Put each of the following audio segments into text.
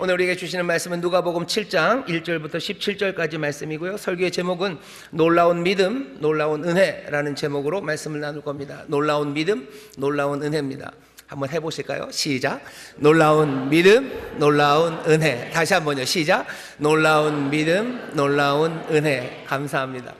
오늘 우리에게 주시는 말씀은 누가복음 7장 1절부터 17절까지 말씀이고요. 설교의 제목은 놀라운 믿음, 놀라운 은혜라는 제목으로 말씀을 나눌 겁니다. 놀라운 믿음, 놀라운 은혜입니다. 한번 해보실까요? 시작. 놀라운 믿음, 놀라운 은혜. 다시 한번요. 시작. 놀라운 믿음, 놀라운 은혜. 감사합니다.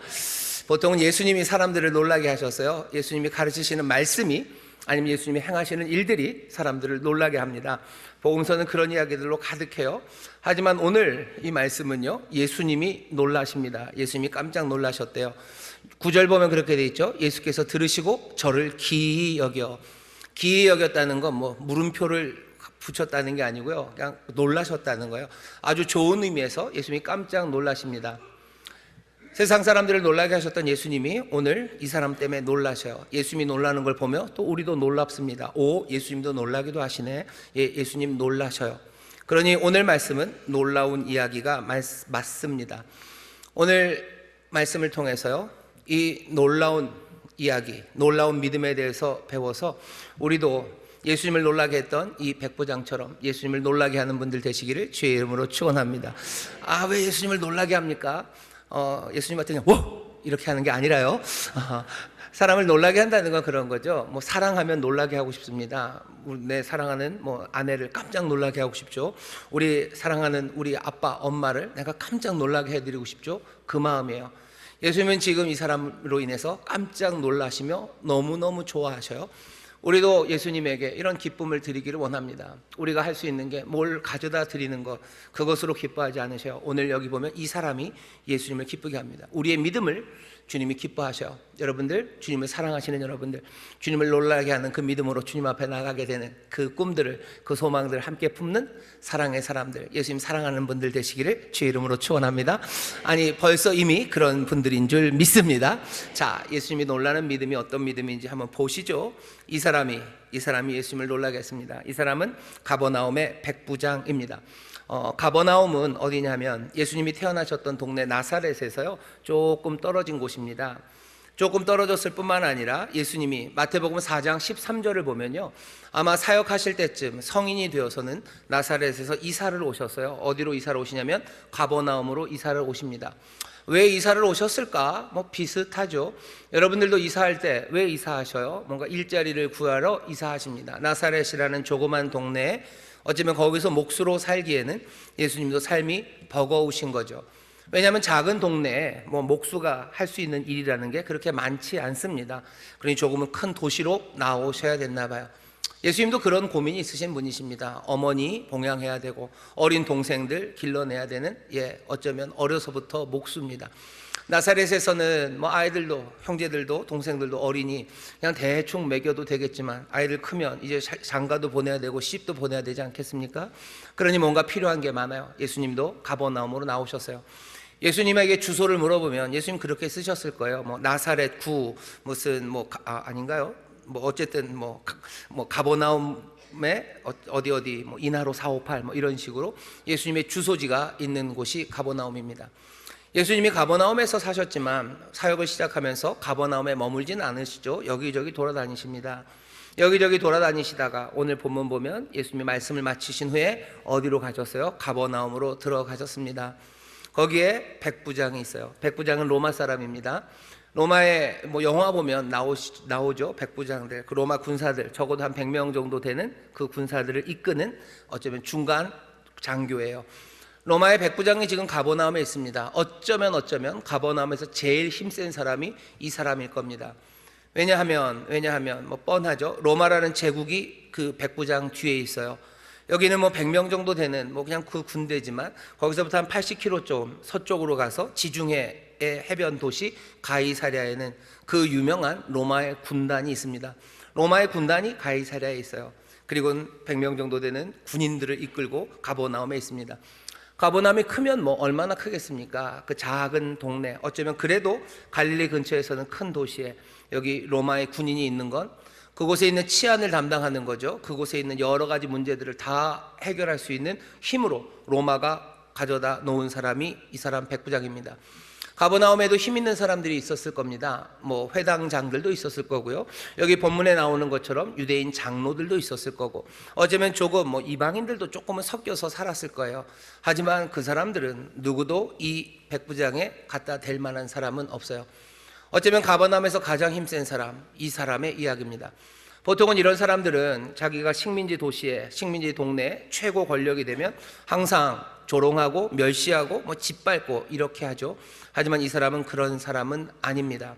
보통은 예수님이 사람들을 놀라게 하셨어요. 예수님이 가르치시는 말씀이 아니면 예수님이 행하시는 일들이 사람들을 놀라게 합니다. 복음서는 그런 이야기들로 가득해요. 하지만 오늘 이 말씀은요, 예수님이 놀라십니다. 예수님이 깜짝 놀라셨대요. 9절 보면 그렇게 돼 있죠. 예수께서 들으시고 저를 기이 여겨. 기이 여겼다는 건 뭐 물음표를 붙였다는 게 아니고요, 그냥 놀라셨다는 거예요. 아주 좋은 의미에서 예수님이 깜짝 놀라십니다. 세상 사람들을 놀라게 하셨던 예수님이 오늘 이 사람 때문에 놀라셔요. 예수님이 놀라는 걸 보며 또 우리도 놀랍습니다. 오, 예수님도 놀라기도 하시네. 예, 예수님 놀라셔요. 그러니 오늘 말씀은 놀라운 이야기가 맞습니다. 오늘 말씀을 통해서요, 이 놀라운 이야기, 놀라운 믿음에 대해서 배워서 우리도 예수님을 놀라게 했던 이 백부장처럼 예수님을 놀라게 하는 분들 되시기를 주의 이름으로 축원합니다. 아, 왜 예수님을 놀라게 합니까? 예수님한테 그냥 워! 이렇게 하는 게 아니라요. 사람을 놀라게 한다는 건 그런 거죠. 뭐 사랑하면 놀라게 하고 싶습니다. 내 사랑하는 뭐 아내를 깜짝 놀라게 하고 싶죠. 우리 사랑하는 우리 아빠, 엄마를 내가 깜짝 놀라게 해드리고 싶죠. 그 마음이에요. 예수님은 지금 이 사람으로 인해서 깜짝 놀라시며 너무너무 좋아하셔요. 우리도 예수님에게 이런 기쁨을 드리기를 원합니다. 우리가 할 수 있는 게 뭘 가져다 드리는 것, 그것으로 기뻐하지 않으셔요. 오늘 여기 보면 이 사람이 예수님을 기쁘게 합니다. 우리의 믿음을 주님이 기뻐하셔요. 여러분들, 주님을 사랑하시는 여러분들, 주님을 놀라게 하는 그 믿음으로 주님 앞에 나가게 되는 그 꿈들을, 그 소망들을 함께 품는 사랑의 사람들, 예수님 사랑하는 분들 되시기를 주의 이름으로 축원합니다. 아니, 벌써 이미 그런 분들인 줄 믿습니다. 자, 예수님이 놀라는 믿음이 어떤 믿음인지 한번 보시죠. 이 사람이 예수님을 놀라게 했습니다. 이 사람은 가버나움의 백부장입니다. 가버나움은 어디냐면 예수님이 태어나셨던 동네 나사렛에서요, 조금 떨어진 곳입니다. 조금 떨어졌을 뿐만 아니라 예수님이 마태복음 4장 13절을 보면요, 아마 사역하실 때쯤 성인이 되어서는 나사렛에서 이사를 오셨어요. 어디로 이사를 오시냐면 가버나움으로 이사를 오십니다. 왜 이사를 오셨을까? 뭐 비슷하죠. 여러분들도 이사할 때 왜 이사하셔요? 뭔가 일자리를 구하러 이사하십니다. 나사렛이라는 조그만 동네에 어쩌면 거기서 몫으로 살기에는 예수님도 삶이 버거우신 거죠. 왜냐하면 작은 동네에 뭐 목수가 할 수 있는 일이라는 게 그렇게 많지 않습니다. 그러니 조금은 큰 도시로 나오셔야 됐나 봐요. 예수님도 그런 고민이 있으신 분이십니다. 어머니 봉양해야 되고 어린 동생들 길러내야 되는, 어쩌면 어려서부터 목수입니다. 나사렛에서는 뭐 아이들도, 형제들도, 동생들도 어리니 그냥 대충 먹여도 되겠지만 아이들 크면 이제 장가도 보내야 되고 시집도 보내야 되지 않겠습니까? 그러니 뭔가 필요한 게 많아요. 예수님도 가버나움으로 나오셨어요. 예수님에게 주소를 물어보면 예수님 그렇게 쓰셨을 거예요. 뭐 나사렛 구 무슨 아닌가요? 뭐 어쨌든 뭐 가버나움에 어디 뭐 이나로 458 뭐 이런 식으로 예수님의 주소지가 있는 곳이 가버나움입니다. 예수님이 가버나움에서 사셨지만 사역을 시작하면서 가버나움에 머물진 않으시죠. 여기저기 돌아다니십니다. 여기저기 돌아다니시다가 오늘 본문 보면 예수님이 말씀을 마치신 후에 어디로 가셨어요? 가버나움으로 들어가셨습니다. 거기에 백부장이 있어요. 백부장은 로마 사람입니다. 로마에 뭐 영화 보면 나오죠. 백부장들, 그 로마 군사들, 적어도 한 100명 정도 되는 그 군사들을 이끄는 어쩌면 중간 장교예요. 로마의 백부장이 지금 가버나움에 있습니다. 어쩌면 가버나움에서 제일 힘센 사람이 이 사람일 겁니다. 왜냐하면 뭐 뻔하죠. 로마라는 제국이 그 백부장 뒤에 있어요. 여기는 뭐 100명 정도 되는 뭐 그냥 그 군대지만 거기서부터 한 80km 좀 서쪽으로 가서 지중해의 해변 도시 가이사랴에는 그 유명한 로마의 군단이 있습니다. 로마의 군단이 가이사랴에 있어요. 그리고 100명 정도 되는 군인들을 이끌고 가버나움에 있습니다. 가버나움이 크면 뭐 얼마나 크겠습니까? 그 작은 동네, 어쩌면 그래도 갈릴리 근처에서는 큰 도시에 여기 로마의 군인이 있는 건 그곳에 있는 치안을 담당하는 거죠. 그곳에 있는 여러 가지 문제들을 다 해결할 수 있는 힘으로 로마가 가져다 놓은 사람이 이 사람 백부장입니다. 가버나움에도 힘 있는 사람들이 있었을 겁니다. 뭐 회당장들도 있었을 거고요. 여기 본문에 나오는 것처럼 유대인 장로들도 있었을 거고, 어쩌면 조금 뭐 이방인들도 조금은 섞여서 살았을 거예요. 하지만 그 사람들은 누구도 이 백부장에 갖다 댈 만한 사람은 없어요. 어쩌면 가버나움에서 가장 힘센 사람, 이 사람의 이야기입니다. 보통은 이런 사람들은 자기가 식민지 도시에, 식민지 동네에 최고 권력이 되면 항상 조롱하고 멸시하고 뭐 짓밟고 이렇게 하죠. 하지만 이 사람은 그런 사람은 아닙니다.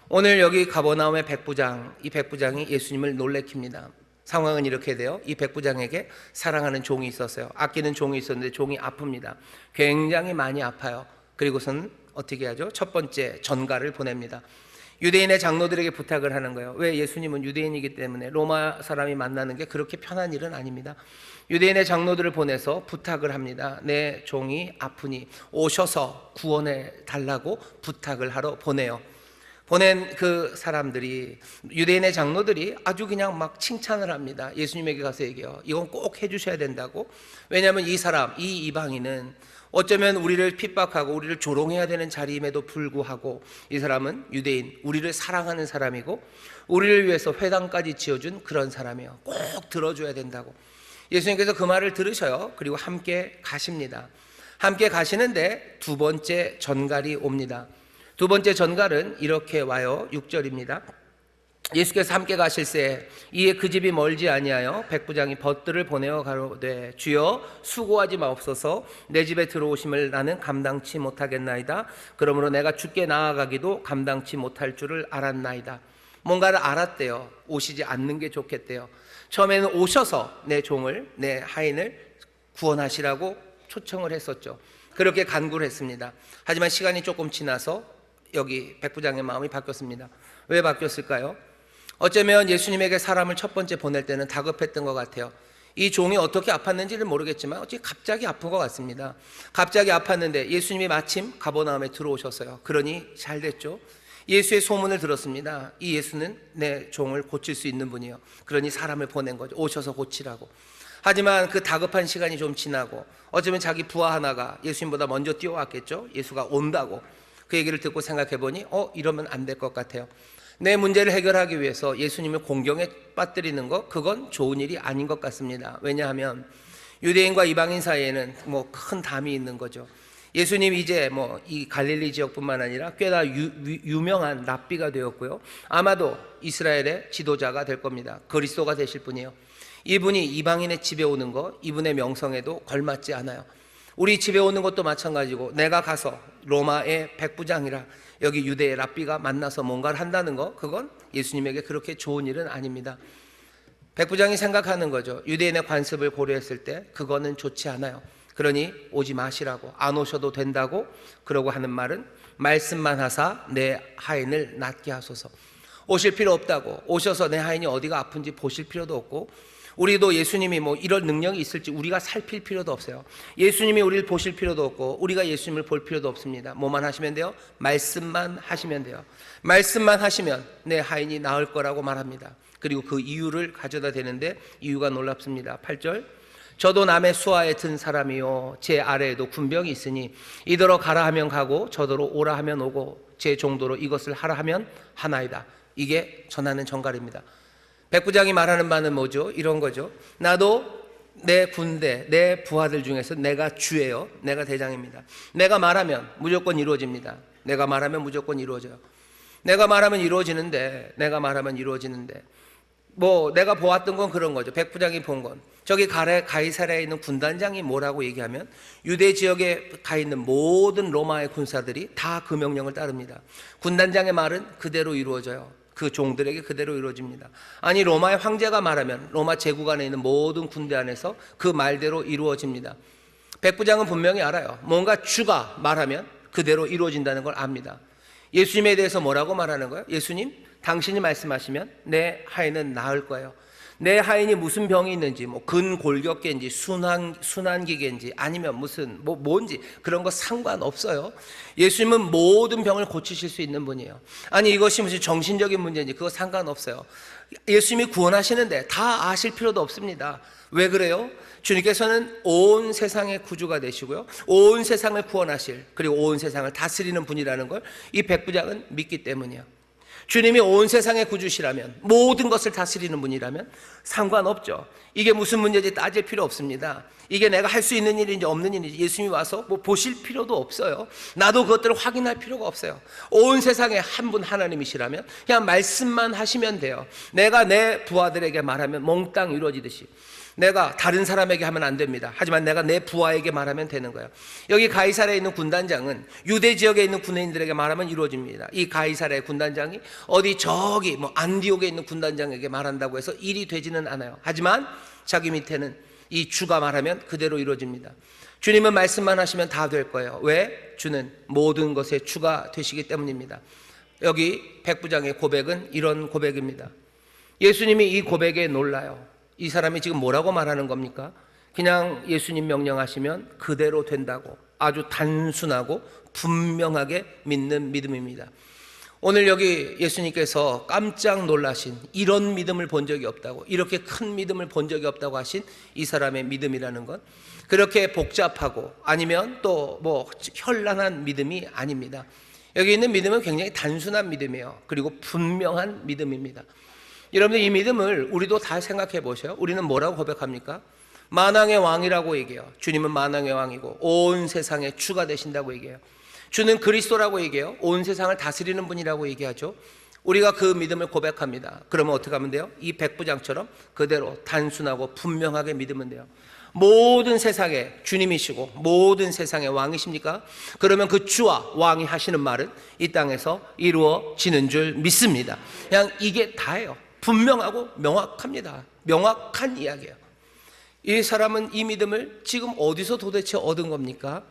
오늘 여기 가버나움의 백부장, 이 백부장이 예수님을 놀래킵니다. 상황은 이렇게 돼요. 이 백부장에게 사랑하는 종이 있었어요. 아끼는 종이 있었는데 종이 아픕니다. 굉장히 많이 아파요. 그리고선 어떻게 하죠? 첫 번째 전가를 보냅니다. 유대인의 장로들에게 부탁을 하는 거예요. 왜? 예수님은 유대인이기 때문에 로마 사람이 만나는 게 그렇게 편한 일은 아닙니다. 유대인의 장로들을 보내서 부탁을 합니다. 내 종이 아프니 오셔서 구원해 달라고 부탁을 하러 보내요. 보낸 그 사람들이, 유대인의 장로들이 아주 그냥 막 칭찬을 합니다. 예수님에게 가서 얘기해요. 이건 꼭 해주셔야 된다고. 왜냐하면 이 사람, 이 이방인은 어쩌면 우리를 핍박하고 우리를 조롱해야 되는 자리임에도 불구하고 이 사람은 유대인, 우리를 사랑하는 사람이고 우리를 위해서 회당까지 지어준 그런 사람이에요. 꼭 들어줘야 된다고. 예수님께서 그 말을 들으셔요. 그리고 함께 가십니다. 함께 가시는데 두 번째 전갈이 옵니다. 두 번째 전갈은 이렇게 와요. 6절입니다. 예수께서 함께 가실새 이에 그 집이 멀지 아니하여 백부장이 벗들을 보내어 가로되 주여 수고하지 마옵소서 내 집에 들어오심을 나는 감당치 못하겠나이다. 그러므로 내가 주께 나아가기도 감당치 못할 줄을 알았나이다. 뭔가를 알았대요. 오시지 않는 게 좋겠대요. 처음에는 오셔서 내 종을, 내 하인을 구원하시라고 초청을 했었죠. 그렇게 간구를 했습니다. 하지만 시간이 조금 지나서 여기 백부장의 마음이 바뀌었습니다. 왜 바뀌었을까요? 어쩌면 예수님에게 사람을 첫 번째 보낼 때는 다급했던 것 같아요. 이 종이 어떻게 아팠는지는 모르겠지만 어찌 갑자기 아픈 것 같습니다. 갑자기 아팠는데 예수님이 마침 가버나움에 들어오셨어요. 그러니 잘 됐죠. 예수의 소문을 들었습니다. 이 예수는 내 종을 고칠 수 있는 분이요. 그러니 사람을 보낸 거죠. 오셔서 고치라고. 하지만 그 다급한 시간이 좀 지나고 어쩌면 자기 부하 하나가 예수님보다 먼저 뛰어왔겠죠. 예수가 온다고. 그 얘기를 듣고 생각해 보니 이러면 안 될 것 같아요. 내 문제를 해결하기 위해서 예수님을 공경에 빠뜨리는 것, 그건 좋은 일이 아닌 것 같습니다. 왜냐하면 유대인과 이방인 사이에는 뭐 큰 담이 있는 거죠. 예수님 이제 뭐 이 갈릴리 지역뿐만 아니라 꽤나 유명한 랍비가 되었고요. 아마도 이스라엘의 지도자가 될 겁니다. 그리스도가 되실 분이에요. 이분이 이방인의 집에 오는 것, 이분의 명성에도 걸맞지 않아요. 우리 집에 오는 것도 마찬가지고 내가 가서 로마의 백부장이라 여기 유대의 랍비가 만나서 뭔가를 한다는 거, 그건 예수님에게 그렇게 좋은 일은 아닙니다. 백부장이 생각하는 거죠. 유대인의 관습을 고려했을 때 그거는 좋지 않아요. 그러니 오지 마시라고, 안 오셔도 된다고. 그러고 하는 말은 말씀만 하사 내 하인을 낫게 하소서. 오실 필요 없다고. 오셔서 내 하인이 어디가 아픈지 보실 필요도 없고, 우리도 예수님이 뭐 이런 능력이 있을지 우리가 살필 필요도 없어요. 예수님이 우리를 보실 필요도 없고 우리가 예수님을 볼 필요도 없습니다. 뭐만 하시면 돼요? 말씀만 하시면 돼요. 말씀만 하시면 내 하인이 나을 거라고 말합니다. 그리고 그 이유를 가져다 대는데 이유가 놀랍습니다. 8절, 저도 남의 수하에 든 사람이요 제 아래에도 군병이 있으니 이더러 가라 하면 가고 저더러 오라 하면 오고 제 정도로 이것을 하라 하면 하나이다. 이게 전하는 전갈입니다. 백부장이 말하는 바는 뭐죠? 이런 거죠. 나도 내 군대, 내 부하들 중에서 내가 주예요. 내가 대장입니다. 내가 말하면 무조건 이루어집니다. 내가 말하면 무조건 이루어져요. 내가 말하면 이루어지는데 뭐 내가 보았던 건 그런 거죠. 백부장이 본 건 저기 가이사랴에 있는 군단장이 뭐라고 얘기하면 유대 지역에 가 있는 모든 로마의 군사들이 다 그 명령을 따릅니다. 군단장의 말은 그대로 이루어져요. 그 종들에게 그대로 이루어집니다. 아니 로마의 황제가 말하면 로마 제국 안에 있는 모든 군대 안에서 그 말대로 이루어집니다. 백부장은 분명히 알아요. 뭔가 주가 말하면 그대로 이루어진다는 걸 압니다. 예수님에 대해서 뭐라고 말하는 거예요? 예수님, 당신이 말씀하시면 내 하인은 나을 거예요. 내 하인이 무슨 병이 있는지, 뭐 근골격계인지 순환기계인지 아니면 무슨 뭔지 그런 거 상관없어요. 예수님은 모든 병을 고치실 수 있는 분이에요. 아니 이것이 무슨 정신적인 문제인지 그거 상관없어요. 예수님이 구원하시는데 다 아실 필요도 없습니다. 왜 그래요? 주님께서는 온 세상의 구주가 되시고요, 온 세상을 구원하실, 그리고 온 세상을 다스리는 분이라는 걸 이 백부장은 믿기 때문이에요. 주님이 온 세상의 구주시라면, 모든 것을 다스리는 분이라면 상관없죠. 이게 무슨 문제인지 따질 필요 없습니다. 이게 내가 할 수 있는 일인지 없는 일인지 예수님이 와서 뭐 보실 필요도 없어요. 나도 그것들을 확인할 필요가 없어요. 온 세상에 한 분 하나님이시라면 그냥 말씀만 하시면 돼요. 내가 내 부하들에게 말하면 몽땅 이루어지듯이, 내가 다른 사람에게 하면 안 됩니다. 하지만 내가 내 부하에게 말하면 되는 거예요. 여기 가이사랴에 있는 군단장은 유대 지역에 있는 군인들에게 말하면 이루어집니다. 이 가이사랴의 군단장이 어디 저기 뭐 안디옥에 있는 군단장에게 말한다고 해서 일이 되지는 않아요. 하지만 자기 밑에는 이 주가 말하면 그대로 이루어집니다. 주님은 말씀만 하시면 다 될 거예요. 왜? 주는 모든 것의 주가 되시기 때문입니다. 여기 백부장의 고백은 이런 고백입니다. 예수님이 이 고백에 놀라요. 이 사람이 지금 뭐라고 말하는 겁니까? 그냥 예수님 명령하시면 그대로 된다고, 아주 단순하고 분명하게 믿는 믿음입니다. 오늘 여기 예수님께서 깜짝 놀라신, 이런 믿음을 본 적이 없다고, 이렇게 큰 믿음을 본 적이 없다고 하신 이 사람의 믿음이라는 건 그렇게 복잡하고 아니면 또 뭐 현란한 믿음이 아닙니다. 여기 있는 믿음은 굉장히 단순한 믿음이에요. 그리고 분명한 믿음입니다. 여러분들, 이 믿음을 우리도 다 생각해 보세요. 우리는 뭐라고 고백합니까? 만왕의 왕이라고 얘기해요. 주님은 만왕의 왕이고 온 세상의 주가 되신다고 얘기해요. 주는 그리스도라고 얘기해요. 온 세상을 다스리는 분이라고 얘기하죠. 우리가 그 믿음을 고백합니다. 그러면 어떻게 하면 돼요? 이 백부장처럼 그대로 단순하고 분명하게 믿으면 돼요. 모든 세상의 주님이시고 모든 세상의 왕이십니까? 그러면 그 주와 왕이 하시는 말은 이 땅에서 이루어지는 줄 믿습니다. 그냥 이게 다예요. 분명하고 명확합니다. 명확한 이야기예요. 이 사람은 이 믿음을 지금 어디서 도대체 얻은 겁니까?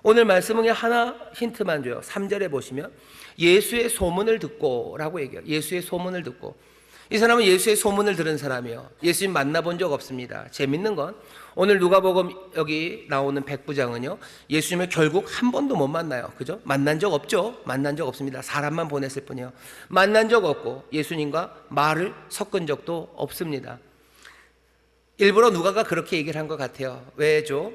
오늘 말씀은 그냥 하나 힌트만 줘요. 3절에 보시면 예수의 소문을 듣고 라고 얘기해요. 예수의 소문을 듣고. 이 사람은 예수의 소문을 들은 사람이에요. 예수님 만나본 적 없습니다. 재밌는 건 오늘 누가복음 여기 나오는 백부장은요, 예수님을 결국 한 번도 못 만나요. 그죠? 만난 적 없죠? 만난 적 없습니다. 사람만 보냈을 뿐이에요. 만난 적 없고 예수님과 말을 섞은 적도 없습니다. 일부러 누가가 그렇게 얘기를 한 것 같아요. 왜죠?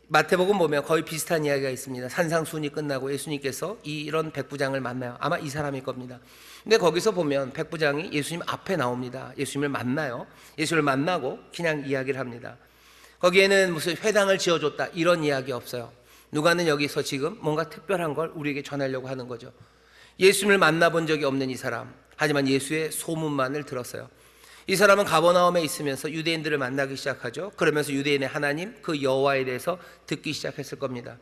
마태복음 보면 거의 비슷한 이야기가 있습니다. 산상수훈이 끝나고 예수님께서 이런 백부장을 만나요. 아마 이 사람일 겁니다. 근데 거기서 보면 백부장이 예수님 앞에 나옵니다. 예수님을 만나요. 예수님을 만나고 그냥 이야기를 합니다. 거기에는 무슨 회당을 지어줬다 이런 이야기 없어요. 누가는 여기서 지금 뭔가 특별한 걸 우리에게 전하려고 하는 거죠. 예수님을 만나본 적이 없는 이 사람, 하지만 예수의 소문만을 들었어요. 이 사람은 가버나움에 있으면서 유대인들을 만나기 시작하죠. 그러면서 유대인의 하나님, 그 여호와에 대해서 듣기 시작했을 겁니다.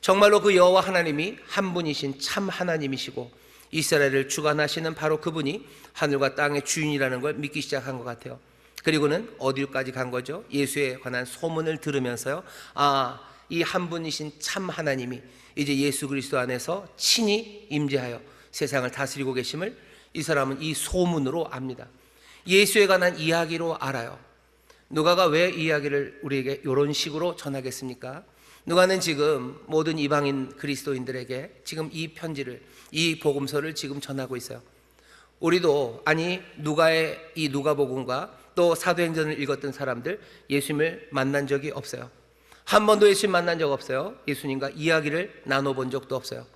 정말로 그 여호와 하나님이 한 분이신 참 하나님이시고 이스라엘을 주관하시는 바로 그분이 하늘과 땅의 주인이라는 걸 믿기 시작한 것 같아요. 그리고는 어디까지 간 거죠? 예수에 관한 소문을 들으면서요, 아, 이 한 분이신 참 하나님이 이제 예수 그리스도 안에서 친히 임재하여 세상을 다스리고 계심을 이 사람은 이 소문으로 압니다. 예수에 관한 이야기로 알아요. 누가가 왜 이야기를 우리에게 이런 식으로 전하겠습니까? 누가는 지금 모든 이방인 그리스도인들에게 지금 이 편지를, 이 복음서를 지금 전하고 있어요. 우리도, 아니 누가의 이 누가복음과 또 사도행전을 읽었던 사람들, 예수님을 만난 적이 없어요. 한 번도 예수님 만난 적 없어요. 예수님과 이야기를 나눠본 적도 없어요.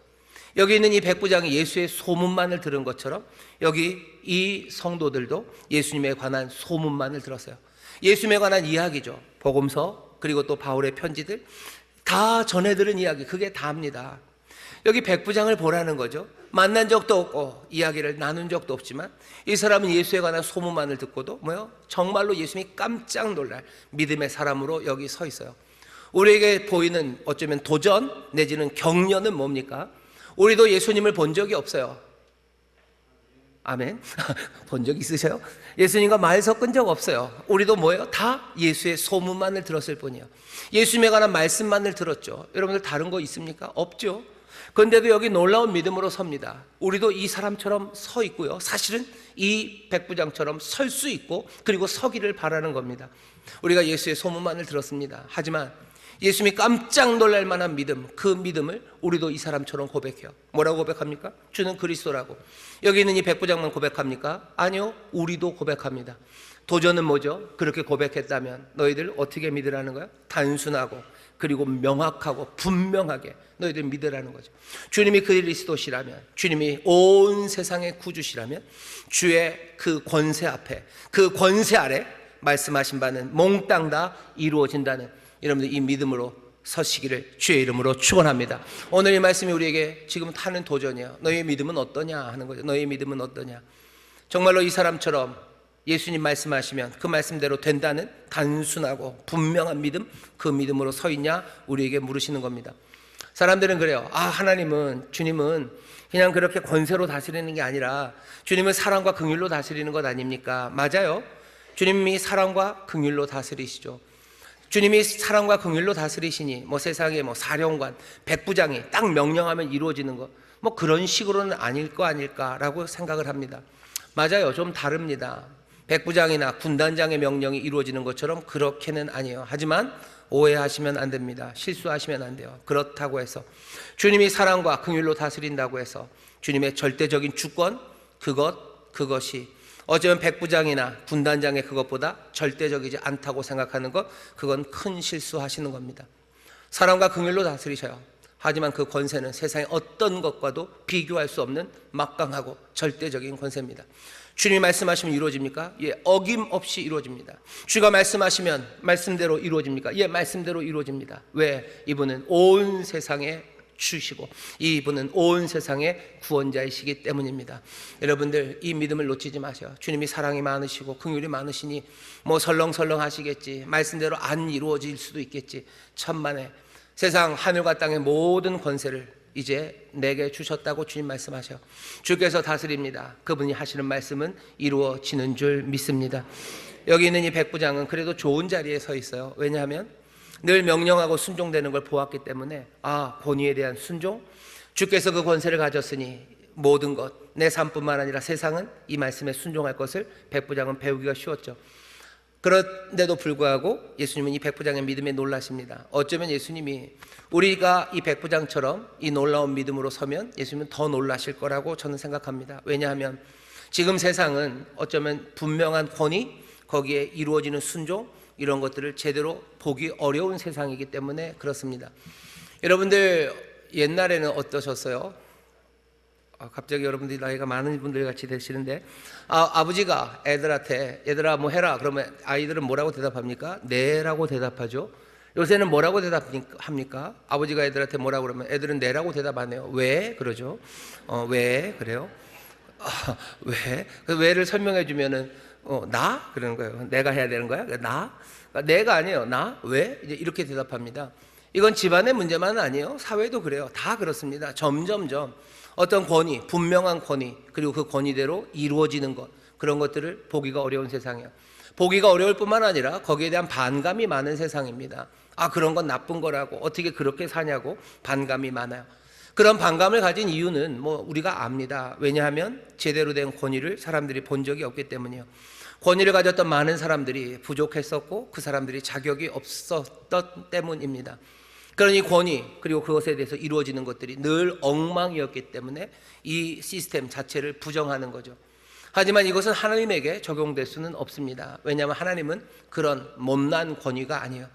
여기 있는 이 백부장이 예수의 소문만을 들은 것처럼 여기 이 성도들도 예수님에 관한 소문만을 들었어요. 예수님에 관한 이야기죠. 복음서, 그리고 또 바울의 편지들 다 전해 들은 이야기, 그게 다입니다. 여기 백부장을 보라는 거죠. 만난 적도 없고 이야기를 나눈 적도 없지만 이 사람은 예수에 관한 소문만을 듣고도 뭐요? 정말로 예수님이 깜짝 놀랄 믿음의 사람으로 여기 서 있어요. 우리에게 보이는 어쩌면 도전 내지는 격려는 뭡니까? 우리도 예수님을 본 적이 없어요. 아멘. 본 적 있으세요? 예수님과 말 섞은 적 없어요. 우리도 뭐예요? 다 예수의 소문만을 들었을 뿐이에요. 예수님에 관한 말씀만을 들었죠. 여러분들 다른 거 있습니까? 없죠. 그런데도 여기 놀라운 믿음으로 섭니다. 우리도 이 사람처럼 서 있고요, 사실은 이 백부장처럼 설 수 있고 그리고 서기를 바라는 겁니다. 우리가 예수의 소문만을 들었습니다. 하지만 예수님이 깜짝 놀랄 만한 믿음, 그 믿음을 우리도 이 사람처럼 고백해요. 뭐라고 고백합니까? 주는 그리스도라고. 여기 있는 이 백부장만 고백합니까? 아니요, 우리도 고백합니다. 도전은 뭐죠? 그렇게 고백했다면 너희들 어떻게 믿으라는 거야? 단순하고 그리고 명확하고 분명하게 너희들 믿으라는 거죠. 주님이 그리스도시라면, 주님이 온 세상의 구주시라면 주의 그 권세 앞에, 그 권세 아래 말씀하신 바는 몽땅 다 이루어진다는, 여러분들 이 믿음으로 서시기를 주의 이름으로 축원합니다. 오늘 이 말씀이 우리에게 지금 하는 도전이야. 너희의 믿음은 어떠냐 하는 거죠. 너희의 믿음은 어떠냐. 정말로 이 사람처럼 예수님 말씀하시면 그 말씀대로 된다는 단순하고 분명한 믿음, 그 믿음으로 서 있냐 우리에게 물으시는 겁니다. 사람들은 그래요. 하나님은, 주님은 그냥 그렇게 권세로 다스리는 게 아니라 주님은 사랑과 긍휼로 다스리는 것 아닙니까? 맞아요. 주님이 사랑과 긍휼로 다스리시죠. 주님이 사랑과 긍휼로 다스리시니 세상에 사령관, 백부장이 딱 명령하면 이루어지는 것, 그런 식으로는 아닐 거 아닐까라고 생각을 합니다. 맞아요. 좀 다릅니다. 백부장이나 군단장의 명령이 이루어지는 것처럼 그렇게는 아니에요. 하지만 오해하시면 안 됩니다. 실수하시면 안 돼요. 그렇다고 해서 주님이 사랑과 긍휼로 다스린다고 해서 주님의 절대적인 주권, 그것이 어쩌면 백부장이나 군단장의 그것보다 절대적이지 않다고 생각하는 것, 그건 큰 실수하시는 겁니다. 사랑과 긍휼로 다스리셔요. 하지만 그 권세는 세상의 어떤 것과도 비교할 수 없는 막강하고 절대적인 권세입니다. 주님이 말씀하시면 이루어집니까? 예, 어김없이 이루어집니다. 주가 말씀하시면 말씀대로 이루어집니까? 예, 말씀대로 이루어집니다. 왜? 이분은 온 세상에 주시고 이분은 온 세상의 구원자이시기 때문입니다. 여러분들 이 믿음을 놓치지 마세요. 주님이 사랑이 많으시고 긍휼이 많으시니 설렁설렁 하시겠지, 말씀대로 안 이루어질 수도 있겠지. 천만에 세상 하늘과 땅의 모든 권세를 이제 내게 주셨다고 주님 말씀하셔. 주께서 다스립니다. 그분이 하시는 말씀은 이루어지는 줄 믿습니다. 여기 있는 이 백부장은 그래도 좋은 자리에 서 있어요. 왜냐하면 늘 명령하고 순종되는 걸 보았기 때문에, 권위에 대한 순종, 주께서 그 권세를 가졌으니 모든 것, 내 삶뿐만 아니라 세상은 이 말씀에 순종할 것을 백부장은 배우기가 쉬웠죠. 그런데도 불구하고 예수님은 이 백부장의 믿음에 놀라십니다. 어쩌면 예수님이 우리가 이 백부장처럼 이 놀라운 믿음으로 서면 예수님은 더 놀라실 거라고 저는 생각합니다. 왜냐하면 지금 세상은 어쩌면 분명한 권위, 거기에 이루어지는 순종, 이런 것들을 제대로 보기 어려운 세상이기 때문에 그렇습니다. 여러분들 옛날에는 어떠셨어요? 갑자기 여러분들이 나이가 많은 분들 같이 되시는데, 아버지가 애들한테 얘들아 해라 그러면 아이들은 뭐라고 대답합니까? 네라고 대답하죠. 요새는 뭐라고 대답합니까? 아버지가 애들한테 뭐라고 그러면 애들은 네라고 대답하네요. 왜? 그러죠. 왜? 그래요? 왜? 그 왜를 설명해 주면은 나? 그러는 거예요. 내가 해야 되는 거야? 나? 내가 아니에요. 나? 왜? 이제 이렇게 대답합니다. 이건 집안의 문제만 아니에요. 사회도 그래요. 다 그렇습니다. 점점점 어떤 권위, 분명한 권위, 그리고 그 권위대로 이루어지는 것, 그런 것들을 보기가 어려운 세상이에요. 보기가 어려울 뿐만 아니라 거기에 대한 반감이 많은 세상입니다. 그런 건 나쁜 거라고, 어떻게 그렇게 사냐고 반감이 많아요. 그런 반감을 가진 이유는 우리가 압니다. 왜냐하면 제대로 된 권위를 사람들이 본 적이 없기 때문이에요. 권위를 가졌던 많은 사람들이 부족했었고 그 사람들이 자격이 없었던 때문입니다. 그러니 권위, 그리고 그것에 대해서 이루어지는 것들이 늘 엉망이었기 때문에 이 시스템 자체를 부정하는 거죠. 하지만 이것은 하나님에게 적용될 수는 없습니다. 왜냐하면 하나님은 그런 못난 권위가 아니에요.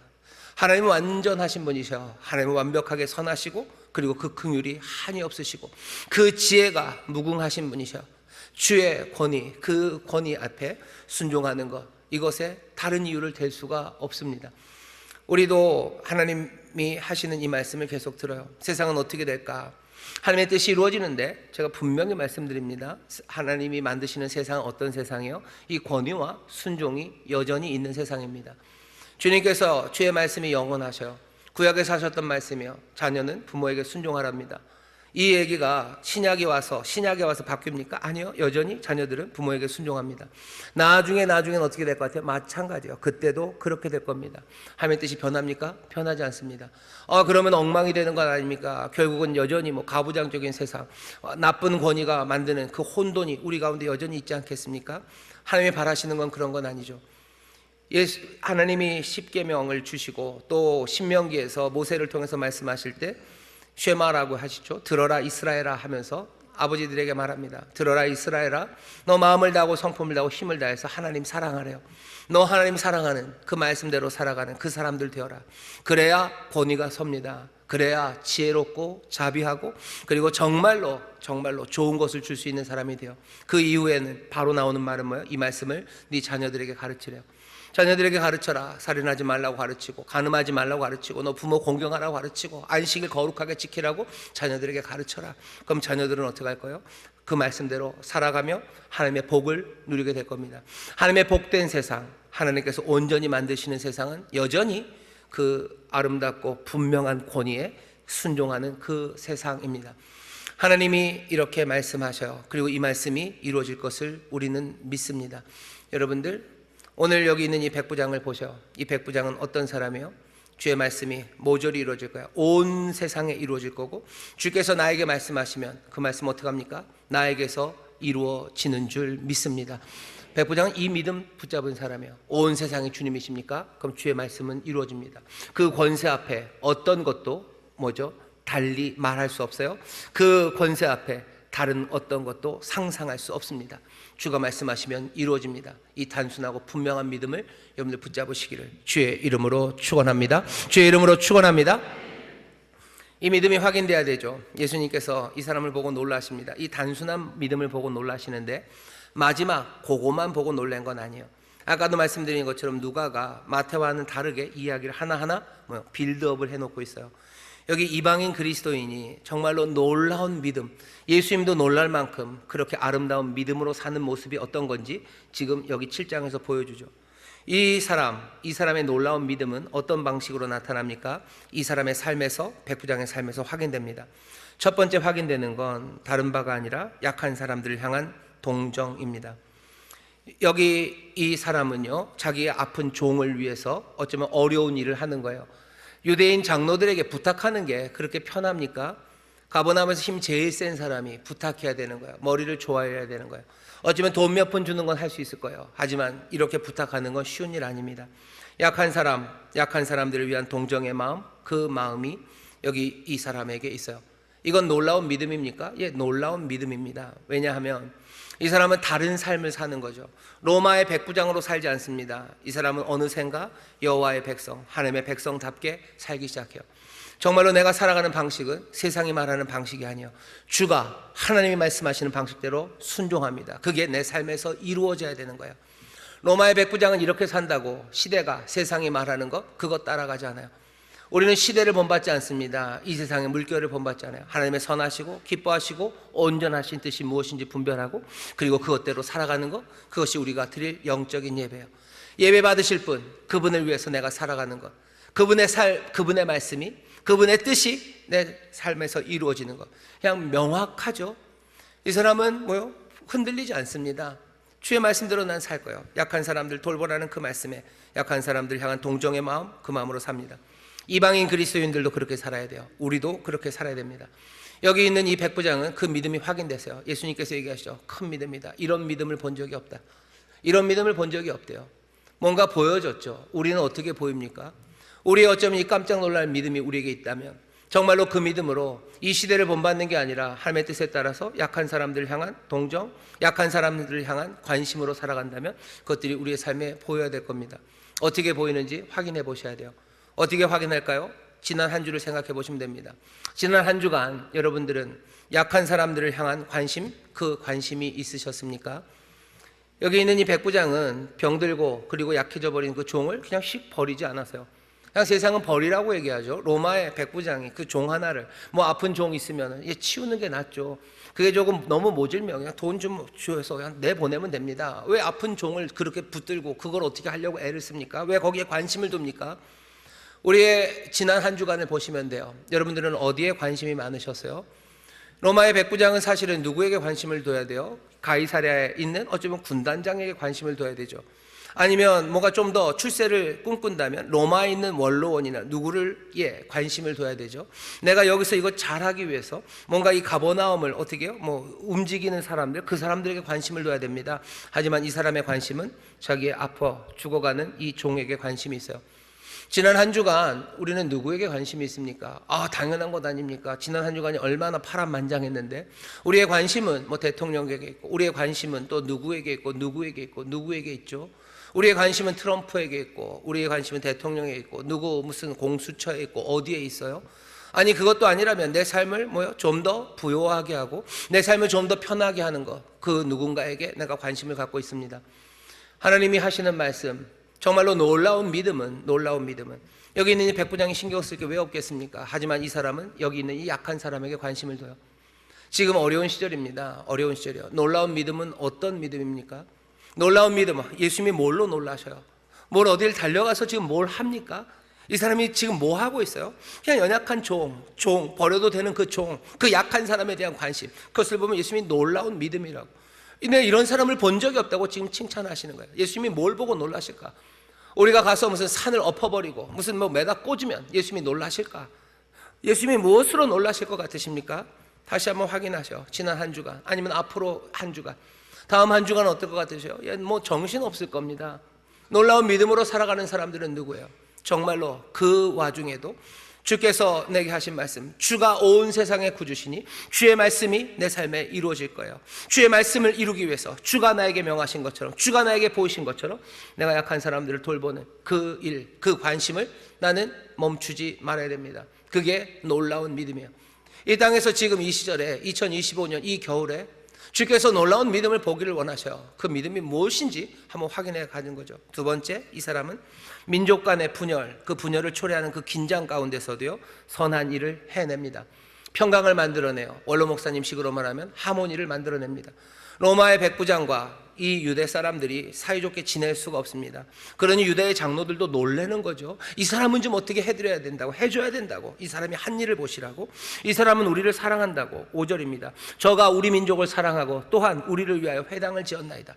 하나님은 완전하신 분이셔. 하나님은 완벽하게 선하시고 그리고 그 긍휼이 한이 없으시고 그 지혜가 무궁하신 분이셔. 주의 권위, 그 권위 앞에 순종하는 것, 이것에 다른 이유를 댈 수가 없습니다. 우리도 하나님이 하시는 이 말씀을 계속 들어요. 세상은 어떻게 될까? 하나님의 뜻이 이루어지는데 제가 분명히 말씀드립니다. 하나님이 만드시는 세상은 어떤 세상이에요? 이 권위와 순종이 여전히 있는 세상입니다. 주님께서 주의 말씀이 영원하셔요. 구약에 사셨던 말씀이요, 자녀는 부모에게 순종하랍니다. 이 얘기가 신약에 와서 바뀝니까? 아니요. 여전히 자녀들은 부모에게 순종합니다. 나중에는 어떻게 될 것 같아요? 마찬가지요. 그때도 그렇게 될 겁니다. 하나님의 뜻이 변합니까? 변하지 않습니다. 그러면 엉망이 되는 것 아닙니까? 결국은 여전히 가부장적인 세상, 나쁜 권위가 만드는 그 혼돈이 우리 가운데 여전히 있지 않겠습니까? 하나님이 바라시는 건 그런 건 아니죠. 하나님이 십계명을 주시고 또 신명기에서 모세를 통해서 말씀하실 때 쉐마라고 하시죠. 들어라 이스라엘아 하면서 아버지들에게 말합니다. 들어라 이스라엘아, 너 마음을 다하고 성품을 다하고 힘을 다해서 하나님 사랑하래요. 너 하나님 사랑하는 그 말씀대로 살아가는 그 사람들 되어라. 그래야 권위가 섭니다. 그래야 지혜롭고 자비하고 그리고 정말로 좋은 것을 줄 수 있는 사람이 되어. 그 이후에는 바로 나오는 말은 뭐예요? 이 말씀을 네 자녀들에게 가르치래요. 자녀들에게 가르쳐라. 살인하지 말라고 가르치고, 간음하지 말라고 가르치고, 너 부모 공경하라고 가르치고, 안식일 거룩하게 지키라고 자녀들에게 가르쳐라. 그럼 자녀들은 어떻게 할 거예요? 그 말씀대로 살아가며 하나님의 복을 누리게 될 겁니다. 하나님의 복된 세상, 하나님께서 온전히 만드시는 세상은 여전히 그 아름답고 분명한 권위에 순종하는 그 세상입니다. 하나님이 이렇게 말씀하셔요. 그리고 이 말씀이 이루어질 것을 우리는 믿습니다. 여러분들, 오늘 여기 있는 이 백부장을 보셔. 이 백부장은 어떤 사람이에요? 주의 말씀이 모조리 이루어질 거야. 온 세상에 이루어질 거고, 주께서 나에게 말씀하시면 그 말씀 어떻게 합니까? 나에게서 이루어지는 줄 믿습니다. 백부장은 이 믿음 붙잡은 사람이에요. 온 세상이 주님이십니까? 그럼 주의 말씀은 이루어집니다. 그 권세 앞에 어떤 것도 뭐죠? 달리 말할 수 없어요. 그 권세 앞에 다른 어떤 것도 상상할 수 없습니다. 주가 말씀하시면 이루어집니다. 이 단순하고 분명한 믿음을 여러분들 붙잡으시기를 주의 이름으로 축원합니다. 주의 이름으로 축원합니다. 이 믿음이 확인돼야 되죠. 예수님께서 이 사람을 보고 놀라십니다. 이 단순한 믿음을 보고 놀라시는데 마지막 그것만 보고 놀란 건 아니에요. 아까도 말씀드린 것처럼 누가가 마태와는 다르게 이야기를 하나하나 빌드업을 해놓고 있어요. 여기 이방인 그리스도인이 정말로 놀라운 믿음, 예수님도 놀랄 만큼 그렇게 아름다운 믿음으로 사는 모습이 어떤 건지 지금 여기 7장에서 보여주죠. 이 사람의 놀라운 믿음은 어떤 방식으로 나타납니까? 이 사람의 삶에서, 백부장의 삶에서 확인됩니다. 첫 번째 확인되는 건 다른 바가 아니라 약한 사람들을 향한 동정입니다. 여기 이 사람은요, 자기의 아픈 종을 위해서 어쩌면 어려운 일을 하는 거예요. 유대인 장로들에게 부탁하는 게 그렇게 편합니까? 가버나움에서 힘 제일 센 사람이 부탁해야 되는 거예요. 머리를 조아야 되는 거예요. 어쩌면 돈 몇 푼 주는 건 할 수 있을 거예요. 하지만 이렇게 부탁하는 건 쉬운 일 아닙니다. 약한 사람들을 위한 동정의 마음, 그 마음이 여기 이 사람에게 있어요. 이건 놀라운 믿음입니까? 예, 놀라운 믿음입니다. 왜냐하면 이 사람은 다른 삶을 사는 거죠. 로마의 백부장으로 살지 않습니다. 이 사람은 어느샌가 여호와의 백성, 하나님의 백성답게 살기 시작해요. 정말로 내가 살아가는 방식은 세상이 말하는 방식이 아니에요. 주가 하나님이 말씀하시는 방식대로 순종합니다. 그게 내 삶에서 이루어져야 되는 거예요. 로마의 백부장은 이렇게 산다고 시대가, 세상이 말하는 것, 그것 따라가지 않아요. 우리는 시대를 본받지 않습니다. 이 세상의 물결을 본받지 않아요. 하나님의 선하시고 기뻐하시고 온전하신 뜻이 무엇인지 분별하고 그리고 그것대로 살아가는 것, 그것이 우리가 드릴 영적인 예배예요. 예배 받으실 분, 그분을 위해서 내가 살아가는 것, 그분의 말씀이, 그분의 뜻이 내 삶에서 이루어지는 것, 그냥 명확하죠. 이 사람은 뭐요? 흔들리지 않습니다. 주의 말씀대로 난 살 거예요. 약한 사람들 돌보라는 그 말씀에, 약한 사람들 향한 동정의 마음, 그 마음으로 삽니다. 이방인 그리스도인들도 그렇게 살아야 돼요. 우리도 그렇게 살아야 됩니다. 여기 있는 이 백부장은 그 믿음이 확인됐어요. 예수님께서 얘기하시죠. 큰 믿음이다. 이런 믿음을 본 적이 없다. 이런 믿음을 본 적이 없대요. 뭔가 보여졌죠. 우리는 어떻게 보입니까? 우리의 어쩌면 이 깜짝 놀랄 믿음이 우리에게 있다면 정말로 그 믿음으로 이 시대를 본받는 게 아니라 하나님의 뜻에 따라서 약한 사람들을 향한 동정, 약한 사람들을 향한 관심으로 살아간다면 그것들이 우리의 삶에 보여야 될 겁니다. 어떻게 보이는지 확인해 보셔야 돼요. 어떻게 확인할까요? 지난 한 주를 생각해 보시면 됩니다. 지난 한 주간 여러분들은 약한 사람들을 향한 관심, 그 관심이 있으셨습니까? 여기 있는 이 백부장은 병들고 그리고 약해져 버린 그 종을 그냥 씩 버리지 않았어요. 그냥 세상은 버리라고 얘기하죠. 로마의 백부장이 그 종 하나를, 뭐 아픈 종 있으면 치우는 게 낫죠. 그게 조금 너무 모질면 그냥 돈 좀 주어서 그냥 내보내면 됩니다. 왜 아픈 종을 그렇게 붙들고 그걸 어떻게 하려고 애를 씁니까? 왜 거기에 관심을 둡니까? 우리의 지난 한 주간을 보시면 돼요. 여러분들은 어디에 관심이 많으셨어요? 로마의 백부장은 사실은 누구에게 관심을 둬야 돼요? 가이사랴에 있는 어쩌면 군단장에게 관심을 둬야 되죠. 아니면 뭔가 좀 더 출세를 꿈꾼다면 로마에 있는 원로원이나 누구를 관심을 둬야 되죠. 내가 여기서 이거 잘하기 위해서 뭔가 이 가버나움을 어떻게 해요? 움직이는 사람들, 그 사람들에게 관심을 둬야 됩니다. 하지만 이 사람의 관심은 자기의 아파 죽어가는 이 종에게 관심이 있어요. 지난 한 주간 우리는 누구에게 관심이 있습니까? 당연한 것 아닙니까? 지난 한 주간이 얼마나 파란만장했는데 우리의 관심은 뭐 대통령에게 있고, 우리의 관심은 또 누구에게 있고 누구에게 있고 누구에게 있죠. 우리의 관심은 트럼프에게 있고, 우리의 관심은 대통령에게 있고, 누구 무슨 공수처에 있고 어디에 있어요? 아니, 그것도 아니라면 내 삶을 좀 더 부요하게 하고 내 삶을 좀 더 편하게 하는 것, 그 누군가에게 내가 관심을 갖고 있습니다. 하나님이 하시는 말씀, 정말로 놀라운 믿음은 여기 있는 이 백부장이 신경 쓸 게 왜 없겠습니까? 하지만 이 사람은 여기 있는 이 약한 사람에게 관심을 둬요. 지금 어려운 시절입니다. 어려운 시절이요. 놀라운 믿음은 어떤 믿음입니까? 놀라운 믿음은 예수님이 뭘로 놀라셔요? 뭘 어딜 달려가서 지금 뭘 합니까? 이 사람이 지금 뭐 하고 있어요? 그냥 연약한 종, 버려도 되는 그 종, 그 약한 사람에 대한 관심, 그것을 보면 예수님이 놀라운 믿음이라고. 내가 이런 사람을 본 적이 없다고 지금 칭찬하시는 거예요. 예수님이 뭘 보고 놀라실까? 우리가 가서 무슨 산을 엎어버리고 무슨 매다 꽂으면 예수님이 놀라실까? 예수님이 무엇으로 놀라실 것 같으십니까? 다시 한번 확인하셔. 지난 한 주간, 아니면 앞으로 한 주간, 다음 한 주간 어떨 것 같으세요? 정신 없을 겁니다. 놀라운 믿음으로 살아가는 사람들은 누구예요? 정말로 그 와중에도 주께서 내게 하신 말씀, 주가 온 세상의 구주시니 주의 말씀이 내 삶에 이루어질 거예요. 주의 말씀을 이루기 위해서 주가 나에게 명하신 것처럼, 주가 나에게 보이신 것처럼 내가 약한 사람들을 돌보는 그 일, 그 관심을 나는 멈추지 말아야 됩니다. 그게 놀라운 믿음이에요. 이 땅에서 지금 이 시절에 2025년 이 겨울에 주께서 놀라운 믿음을 보기를 원하셔요. 그 믿음이 무엇인지 한번 확인해 가는 거죠. 두 번째, 이 사람은 민족 간의 분열, 그 분열을 초래하는 그 긴장 가운데서도요, 선한 일을 해냅니다. 평강을 만들어내요. 원로 목사님식으로 말하면 하모니를 만들어냅니다. 로마의 백부장과 이 유대 사람들이 사이좋게 지낼 수가 없습니다. 그러니 유대의 장로들도 놀라는 거죠. 이 사람은 좀 어떻게 해드려야 된다고, 해줘야 된다고, 이 사람이 한 일을 보시라고, 이 사람은 우리를 사랑한다고. 5절입니다. 저가 우리 민족을 사랑하고 또한 우리를 위하여 회당을 지었나이다.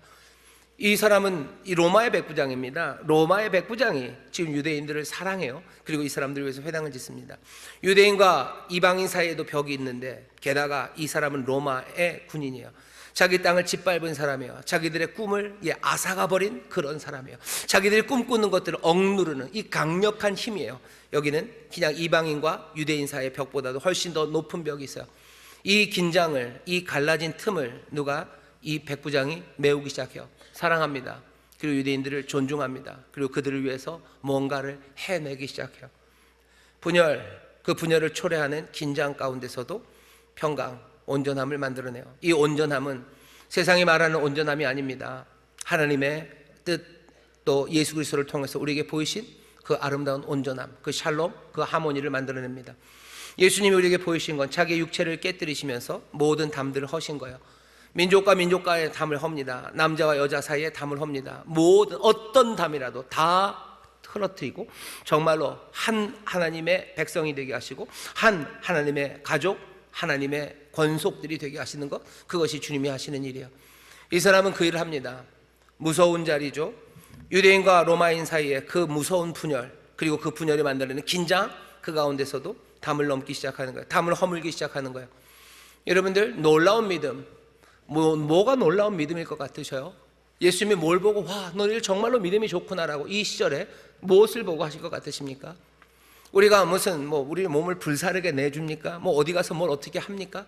이 사람은 이 로마의 백부장입니다. 로마의 백부장이 지금 유대인들을 사랑해요. 그리고 이 사람들을 위해서 회당을 짓습니다. 유대인과 이방인 사이에도 벽이 있는데, 게다가 이 사람은 로마의 군인이에요. 자기 땅을 짓밟은 사람이에요. 자기들의 꿈을 앗아가버린 그런 사람이에요. 자기들이 꿈꾸는 것들을 억누르는 이 강력한 힘이에요. 여기는 그냥 이방인과 유대인 사이의 벽보다도 훨씬 더 높은 벽이 있어요. 이 긴장을, 이 갈라진 틈을 누가, 이 백부장이 메우기 시작해요. 사랑합니다. 그리고 유대인들을 존중합니다. 그리고 그들을 위해서 뭔가를 해내기 시작해요. 분열, 그 분열을 초래하는 긴장 가운데서도 평강, 온전함을 만들어내요. 이 온전함은 세상이 말하는 온전함이 아닙니다. 하나님의 뜻, 또 예수 그리스도를 통해서 우리에게 보이신 그 아름다운 온전함, 그 샬롬, 그 하모니를 만들어냅니다. 예수님이 우리에게 보이신 건 자기의 육체를 깨뜨리시면서 모든 담들을 허신 거예요. 민족과 민족과의 담을 헙니다. 남자와 여자 사이에 담을 헙니다. 모든 어떤 담이라도 다 흐러뜨리고 정말로 한 하나님의 백성이 되게 하시고 한 하나님의 가족, 하나님의 권속들이 되게 하시는 것, 그것이 주님이 하시는 일이에요. 이 사람은 그 일을 합니다. 무서운 자리죠. 유대인과 로마인 사이에 그 무서운 분열, 그리고 그 분열이 만들어내는 긴장, 그 가운데서도 담을 넘기 시작하는 거예요. 담을 허물기 시작하는 거예요. 여러분들, 놀라운 믿음, 뭐가 놀라운 믿음일 것 같으셔요? 예수님이 뭘 보고 와, 너희들 정말로 믿음이 좋구나라고 이 시절에 무엇을 보고 하실 것 같으십니까? 우리가 무슨 우리 몸을 불사르게 내줍니까? 어디 가서 뭘 어떻게 합니까?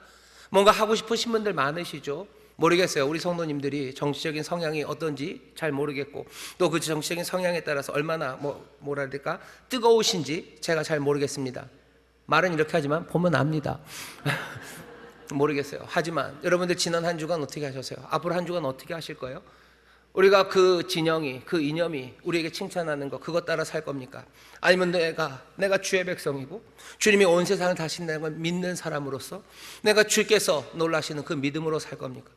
뭔가 하고 싶으신 분들 많으시죠? 모르겠어요. 우리 성도님들이 정치적인 성향이 어떤지 잘 모르겠고, 또 그 정치적인 성향에 따라서 얼마나 뭐라 해야 될까, 뜨거우신지 제가 잘 모르겠습니다. 말은 이렇게 하지만 보면 압니다. 모르겠어요. 하지만 여러분들 지난 한 주간 어떻게 하셨어요? 앞으로 한 주간 어떻게 하실 거예요? 우리가 그 진영이, 그 이념이 우리에게 칭찬하는 거, 그것 따라 살 겁니까? 아니면 내가 주의 백성이고 주님이 온 세상을 다신다는 걸 믿는 사람으로서 내가 주께서 놀라시는 그 믿음으로 살 겁니까?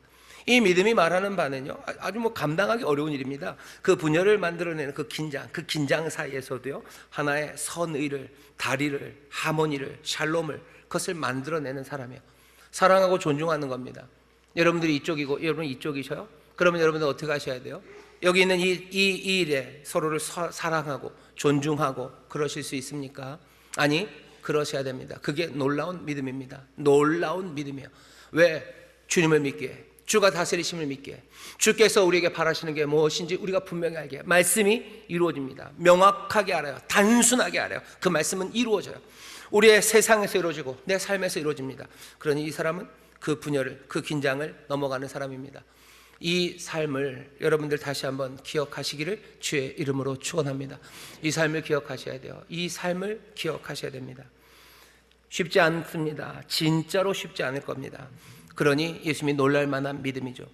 이 믿음이 말하는 바는요, 아주 감당하기 어려운 일입니다. 그 분열을 만들어내는 그 긴장 사이에서도요, 하나의 선의를, 다리를, 하모니를, 샬롬을, 그것을 만들어내는 사람이에요. 사랑하고 존중하는 겁니다. 여러분들이 이쪽이고 여러분 이쪽이셔요? 그러면 여러분들 어떻게 하셔야 돼요? 여기 있는 이 일에 서로를 사랑하고 존중하고 그러실 수 있습니까? 아니, 그러셔야 됩니다. 그게 놀라운 믿음입니다. 놀라운 믿음이에요. 왜? 주님을 믿기에, 주가 다스리심을 믿게, 주께서 우리에게 바라시는 게 무엇인지 우리가 분명히 알게, 말씀이 이루어집니다. 명확하게 알아요. 단순하게 알아요. 그 말씀은 이루어져요. 우리의 세상에서 이루어지고 내 삶에서 이루어집니다. 그러니 이 사람은 그 분열을, 그 긴장을 넘어가는 사람입니다. 이 삶을 여러분들 다시 한번 기억하시기를 주의 이름으로 축원합니다. 이 삶을 기억하셔야 돼요. 이 삶을 기억하셔야 됩니다. 쉽지 않습니다. 진짜로 쉽지 않을 겁니다. 그러니 예수님이 놀랄 만한 믿음이죠.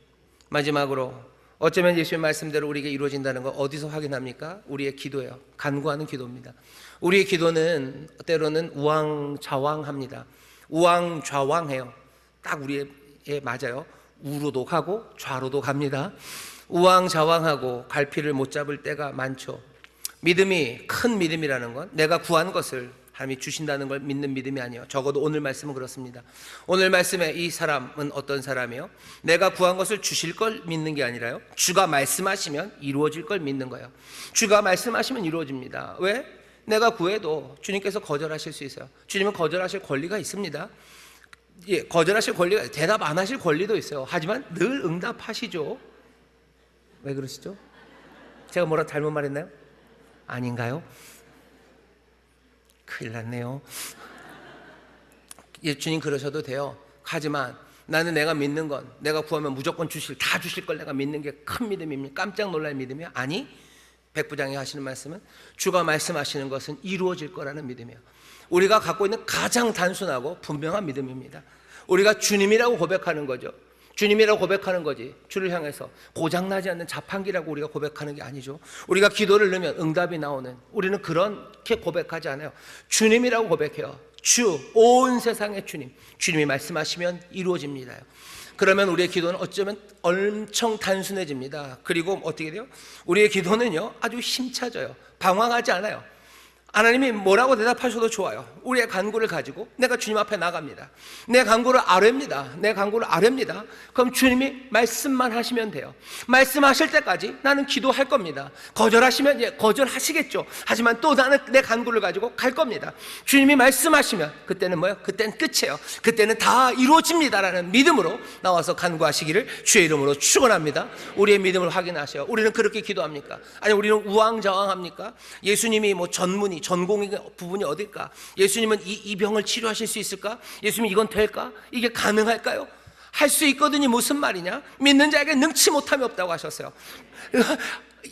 마지막으로 어쩌면 예수님의 말씀대로 우리에게 이루어진다는 거 어디서 확인합니까? 우리의 기도예요. 간구하는 기도입니다. 우리의 기도는 때로는 우왕좌왕합니다. 우왕좌왕해요. 딱 우리에 맞아요. 우로도 가고 좌로도 갑니다. 우왕좌왕하고 갈피를 못 잡을 때가 많죠. 믿음이, 큰 믿음이라는 건 내가 구한 것을 하나님이 주신다는 걸 믿는 믿음이 아니에요. 적어도 오늘 말씀은 그렇습니다. 오늘 말씀에 이 사람은 어떤 사람이에요? 내가 구한 것을 주실 걸 믿는 게 아니라요, 주가 말씀하시면 이루어질 걸 믿는 거예요. 주가 말씀하시면 이루어집니다. 왜? 내가 구해도 주님께서 거절하실 수 있어요. 주님은 거절하실 권리가 있습니다. 예, 거절하실 권리가, 대답 안 하실 권리도 있어요. 하지만 늘 응답하시죠. 왜 그러시죠? 제가 뭐라 잘못 말했나요? 아닌가요? 큰일 났네요. 예, 주님 그러셔도 돼요. 하지만 나는 내가 믿는 건, 내가 구하면 무조건 다 주실 걸 내가 믿는 게 큰 믿음입니까? 깜짝 놀랄 믿음이요? 아니, 백부장이 하시는 말씀은 주가 말씀하시는 것은 이루어질 거라는 믿음이에요. 우리가 갖고 있는 가장 단순하고 분명한 믿음입니다. 우리가 주님이라고 고백하는 거죠. 주님이라고 고백하는 거지, 주를 향해서 고장나지 않는 자판기라고 우리가 고백하는 게 아니죠. 우리가 기도를 넣으면 응답이 나오는, 우리는 그렇게 고백하지 않아요. 주님이라고 고백해요. 주, 온 세상의 주님. 주님이 말씀하시면 이루어집니다. 그러면 우리의 기도는 어쩌면 엄청 단순해집니다. 그리고 어떻게 돼요? 우리의 기도는요, 아주 힘차져요. 방황하지 않아요. 하나님이 뭐라고 대답하셔도 좋아요. 우리의 간구를 가지고 내가 주님 앞에 나갑니다. 내 간구를 아뢰입니다. 내 간구를 아뢰입니다. 그럼 주님이 말씀만 하시면 돼요. 말씀하실 때까지 나는 기도할 겁니다. 거절하시면 예, 거절하시겠죠. 하지만 또 나는 내 간구를 가지고 갈 겁니다. 주님이 말씀하시면 그때는 뭐예요? 그때는 끝이에요. 그때는 다 이루어집니다라는 믿음으로 나와서 간구하시기를 주의 이름으로 축원합니다. 우리의 믿음을 확인하셔요. 우리는 그렇게 기도합니까? 아니, 우리는 우왕좌왕합니까? 예수님이 뭐 전공의 부분이 어딜까? 예수님은 이 병을 치료하실 수 있을까? 예수님 이건 될까? 이게 가능할까요? 할 수 있거든요. 무슨 말이냐? 믿는 자에게 능치 못함이 없다고 하셨어요.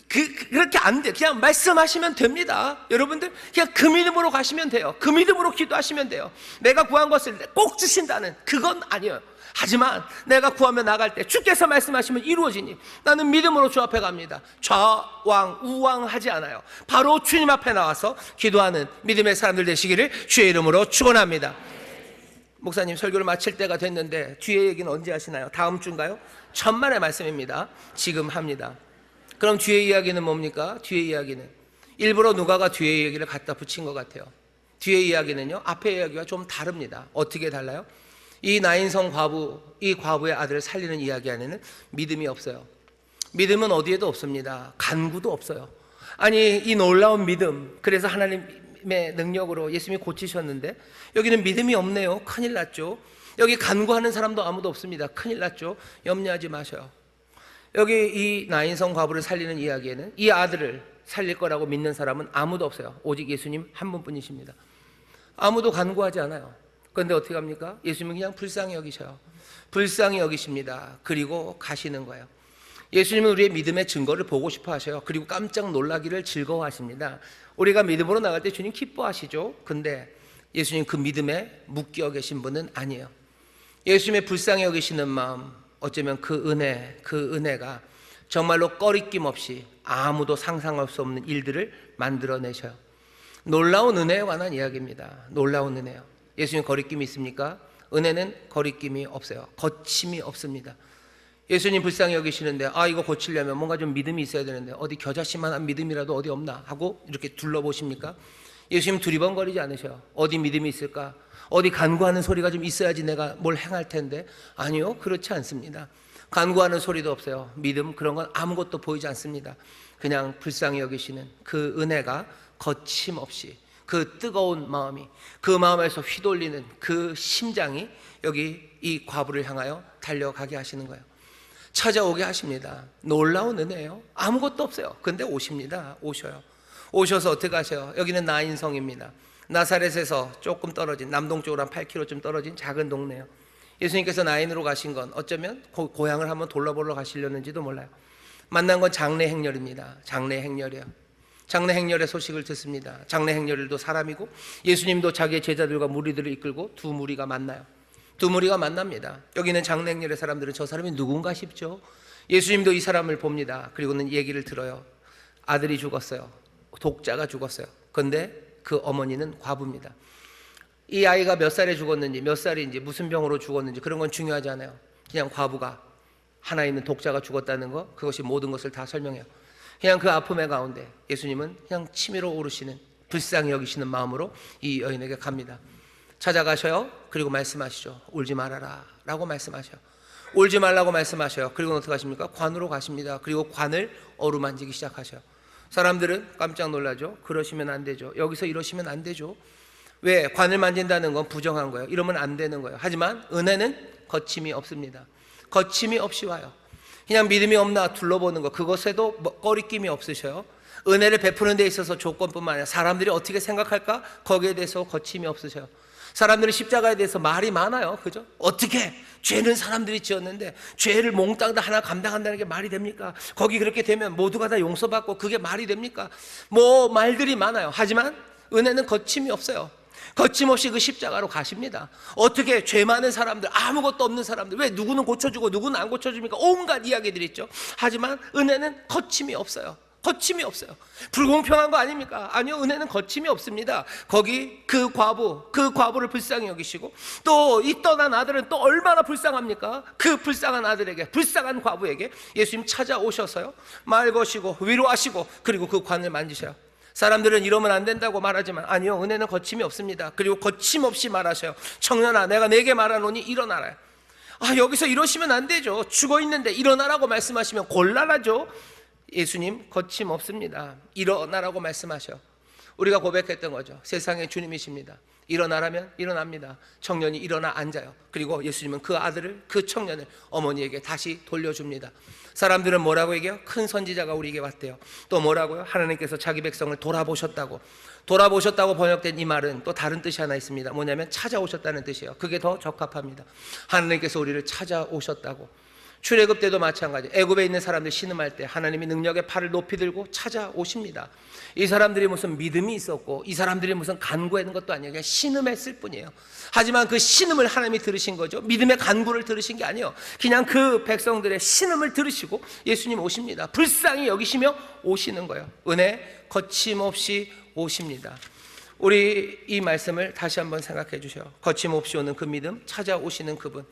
그렇게 안 돼. 그냥 말씀하시면 됩니다. 여러분들 그냥 그 믿음으로 가시면 돼요. 그 믿음으로 기도하시면 돼요. 내가 구한 것을 꼭 주신다는 그건 아니에요. 하지만 내가 구하며 나갈 때 주께서 말씀하시면 이루어지니 나는 믿음으로 주 앞에 갑니다. 좌왕 우왕하지 않아요. 바로 주님 앞에 나와서 기도하는 믿음의 사람들 되시기를 주의 이름으로 축원합니다. 목사님 설교를 마칠 때가 됐는데 뒤에 얘기는 언제 하시나요? 다음 주인가요? 천만의 말씀입니다. 지금 합니다. 그럼 뒤에 이야기는 뭡니까? 뒤에 이야기는 일부러 누가가 뒤에 얘기를 갖다 붙인 것 같아요. 뒤에 이야기는요, 앞에 이야기와 좀 다릅니다. 어떻게 달라요? 이 나인성 과부, 이 과부의 아들을 살리는 이야기 안에는 믿음이 없어요. 믿음은 어디에도 없습니다. 간구도 없어요. 아니, 이 놀라운 믿음, 그래서 하나님의 능력으로 예수님이 고치셨는데 여기는 믿음이 없네요. 큰일 났죠. 여기 간구하는 사람도 아무도 없습니다. 큰일 났죠. 염려하지 마셔요. 여기 이 나인성 과부를 살리는 이야기에는 이 아들을 살릴 거라고 믿는 사람은 아무도 없어요. 오직 예수님 한 분뿐이십니다. 아무도 간구하지 않아요. 그런데 어떻게 합니까? 예수님은 그냥 불쌍히 여기셔요. 불쌍히 여기십니다. 그리고 가시는 거예요. 예수님은 우리의 믿음의 증거를 보고 싶어 하셔요. 그리고 깜짝 놀라기를 즐거워하십니다. 우리가 믿음으로 나갈 때 주님 기뻐하시죠. 근데 예수님 그 믿음에 묶여 계신 분은 아니에요. 예수님의 불쌍히 여기시는 마음, 어쩌면 그 은혜가 정말로 꺼리낌 없이 아무도 상상할 수 없는 일들을 만들어내셔요. 놀라운 은혜에 관한 이야기입니다. 놀라운 은혜요. 예수님 거리낌이 있습니까? 은혜는 거리낌이 없어요. 거침이 없습니다. 예수님 불쌍히 여기시는데 이거 고치려면 뭔가 좀 믿음이 있어야 되는데 어디 겨자씨만한 믿음이라도 어디 없나 하고 이렇게 둘러보십니까? 예수님 두리번거리지 않으셔요. 어디 믿음이 있을까? 어디 간구하는 소리가 좀 있어야지 내가 뭘 행할 텐데. 아니요, 그렇지 않습니다. 간구하는 소리도 없어요. 믿음 그런 건 아무것도 보이지 않습니다. 그냥 불쌍히 여기시는 그 은혜가 거침없이, 그 뜨거운 마음이, 그 마음에서 휘둘리는 그 심장이 여기 이 과부를 향하여 달려가게 하시는 거예요. 찾아오게 하십니다. 놀라운 은혜예요. 아무것도 없어요. 근데 오십니다. 오셔요. 오셔서 어떻게 하셔요? 여기는 나인성입니다. 나사렛에서 조금 떨어진, 남동쪽으로 한 8km쯤 떨어진 작은 동네예요. 예수님께서 나인으로 가신 건 어쩌면 고향을 한번 돌아보러 가시려는지도 몰라요. 만난 건 장래 행렬입니다. 장래 행렬이에요. 장래 행렬의 소식을 듣습니다. 장래 행렬도 사람이고 예수님도 자기의 제자들과 무리들을 이끌고 두 무리가 만나요. 두 무리가 만납니다. 여기는 장래 행렬의 사람들은 저 사람이 누군가 싶죠. 예수님도 이 사람을 봅니다. 그리고는 얘기를 들어요. 아들이 죽었어요. 독자가 죽었어요. 그런데 그 어머니는 과부입니다. 이 아이가 몇 살에 죽었는지, 몇 살인지, 무슨 병으로 죽었는지 그런 건 중요하지 않아요. 그냥 과부가 하나 있는 독자가 죽었다는 거, 그것이 모든 것을 다 설명해요. 그냥 그 아픔의 가운데 예수님은 그냥 치밀어 오르시는, 불쌍히 여기시는 마음으로 이 여인에게 갑니다. 찾아가셔요. 그리고 말씀하시죠. 울지 말아라 라고 말씀하셔요. 울지 말라고 말씀하셔요. 그리고 어떻게 하십니까? 관으로 가십니다. 그리고 관을 어루만지기 시작하셔요. 사람들은 깜짝 놀라죠. 그러시면 안 되죠. 여기서 이러시면 안 되죠. 왜? 관을 만진다는 건 부정한 거예요. 이러면 안 되는 거예요. 하지만 은혜는 거침이 없습니다. 거침이 없이 와요. 그냥 믿음이 없나 둘러보는 거, 그것에도 꺼리낌이 없으셔요. 은혜를 베푸는 데 있어서 조건뿐만 아니라 사람들이 어떻게 생각할까? 거기에 대해서 거침이 없으셔요. 사람들은 십자가에 대해서 말이 많아요. 그죠? 어떻게 죄는 사람들이 지었는데 죄를 몽땅 다 하나 감당한다는 게 말이 됩니까? 거기 그렇게 되면 모두가 다 용서받고 그게 말이 됩니까? 뭐 말들이 많아요. 하지만 은혜는 거침이 없어요. 거침없이 그 십자가로 가십니다. 어떻게 죄 많은 사람들, 아무것도 없는 사람들, 왜 누구는 고쳐주고 누구는 안 고쳐줍니까? 온갖 이야기들이 있죠. 하지만 은혜는 거침이 없어요. 거침이 없어요. 불공평한 거 아닙니까? 아니요, 은혜는 거침이 없습니다. 거기 그 과부를 불쌍히 여기시고, 또 이 떠난 아들은 또 얼마나 불쌍합니까? 그 불쌍한 아들에게, 불쌍한 과부에게 예수님 찾아오셔서요, 말 거시고 위로하시고, 그리고 그 관을 만지셔요. 사람들은 이러면 안 된다고 말하지만 아니요, 은혜는 거침이 없습니다. 그리고 거침없이 말하셔요. 청년아, 내가 네게 말하노니 일어나라. 여기서 이러시면 안 되죠. 죽어 있는데 일어나라고 말씀하시면 곤란하죠. 예수님 거침없습니다. 일어나라고 말씀하셔. 우리가 고백했던 거죠. 세상의 주님이십니다. 일어나라면 일어납니다. 청년이 일어나 앉아요. 그리고 예수님은 그 아들을, 그 청년을 어머니에게 다시 돌려줍니다. 사람들은 뭐라고 얘기해요? 큰 선지자가 우리에게 왔대요. 또 뭐라고요? 하나님께서 자기 백성을 돌아보셨다고 번역된 이 말은 또 다른 뜻이 하나 있습니다. 뭐냐면 찾아오셨다는 뜻이에요. 그게 더 적합합니다. 하나님께서 우리를 찾아오셨다고. 출애굽 때도 마찬가지. 애굽에 있는 사람들 신음할 때 하나님이 능력의 팔을 높이 들고 찾아오십니다. 이 사람들이 무슨 믿음이 있었고 이 사람들이 무슨 간구했는 것도 아니에요. 그냥 신음했을 뿐이에요. 하지만 그 신음을 하나님이 들으신 거죠. 믿음의 간구를 들으신 게 아니에요. 그냥 그 백성들의 신음을 들으시고 예수님 오십니다. 불쌍히 여기시며 오시는 거예요. 은혜 거침없이 오십니다. 우리 이 말씀을 다시 한번 생각해 주셔요. 거침없이 오는 그 믿음, 찾아오시는 그분,